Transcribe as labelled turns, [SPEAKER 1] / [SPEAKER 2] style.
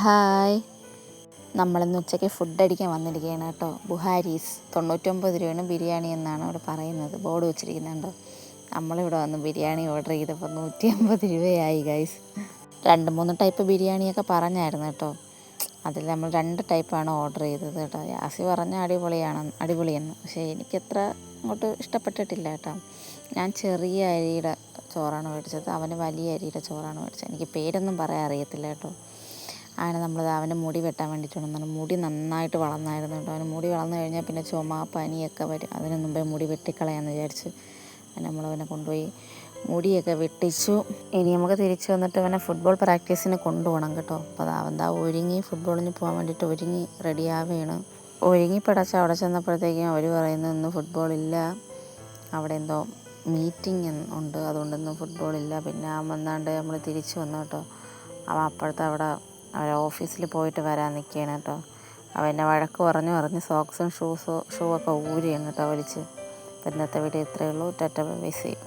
[SPEAKER 1] Hi, നമ്മളിന്ന് ഉച്ചയ്ക്ക് food അടിക്കാൻ വന്നിരിക്കുകയാണ് കേട്ടോ. ബുഹാരീസ് 99 രൂപയാണ് ബിരിയാണി എന്നാണ് ഇവിടെ പറയുന്നത്, ബോർഡ് വെച്ചിരിക്കുന്നുണ്ടോ. നമ്മളിവിടെ വന്ന് ബിരിയാണി ഓർഡർ ചെയ്തപ്പോൾ 150 രൂപയായി ഗൈസ്. 2-3 ടൈപ്പ് ബിരിയാണിയൊക്കെ പറഞ്ഞായിരുന്നു കേട്ടോ. അതിൽ നമ്മൾ 2 ടൈപ്പാണ് ഓർഡർ ചെയ്തത് കേട്ടോ. യാസി പറഞ്ഞ അടിപൊളിയെന്ന്, പക്ഷേ എനിക്കത്ര അങ്ങോട്ട് ഇഷ്ടപ്പെട്ടിട്ടില്ല കേട്ടോ. ഞാൻ ചെറിയ അരിയുടെ ചോറാണ് മേടിച്ചത്, അവന് വലിയ അരിയുടെ ചോറാണ് മേടിച്ചത്. എനിക്ക് പേരൊന്നും പറയാൻ അറിയത്തില്ല കേട്ടോ. അങ്ങനെ നമ്മളത് അവന് മുടി വെട്ടാൻ വേണ്ടിയിട്ടുണ്ടെന്നാണ്. മുടി നന്നായിട്ട് വളർന്നായിരുന്നു കേട്ടോ. അവന് മുടി വളർന്നു കഴിഞ്ഞാൽ പിന്നെ ചുമ പനിയൊക്കെ വരും. അതിന് മുമ്പേ മുടി വെട്ടിക്കളയാമെന്ന് വിചാരിച്ച് നമ്മളവനെ കൊണ്ടുപോയി മുടിയൊക്കെ വെട്ടിച്ചു. ഇനി നമുക്ക് തിരിച്ച് വന്നിട്ട് അവനെ ഫുട്ബോൾ പ്രാക്ടീസിന് കൊണ്ടുപോകണം കേട്ടോ. അപ്പോൾ അവന്താ ഒരുങ്ങി ഫുട്ബോളിന് പോകാൻ വേണ്ടിയിട്ട് ഒരുങ്ങി റെഡിയാവുകയാണ്. ഒരുങ്ങി പടച്ച് അവിടെ ചെന്നപ്പോഴത്തേക്കും അവർ പറയുന്നു ഇന്ന് ഫുട്ബോളില്ല, അവിടെ എന്തോ മീറ്റിംഗ് ഉണ്ട്, അതുകൊണ്ടൊന്നും ഫുട്ബോളില്ല. പിന്നെ അവൻ വന്നാണ്ട് നമ്മൾ തിരിച്ച് വന്നു കേട്ടോ. അവൻ അപ്പോഴത്തെ അവിടെ അവരെ ഓഫീസിൽ പോയിട്ട് വരാൻ നിൽക്കുകയാണ് കേട്ടോ. അവനെ വഴക്ക് പറഞ്ഞ് സോക്സും ഷൂ ഒക്കെ ഊരിയാണ് കേട്ടോ വലിച്ച്. അപ്പോൾ ഇന്നത്തെ വീഡിയോ ഇത്രയേ ഉള്ളൂ. Tata bye bye, see U.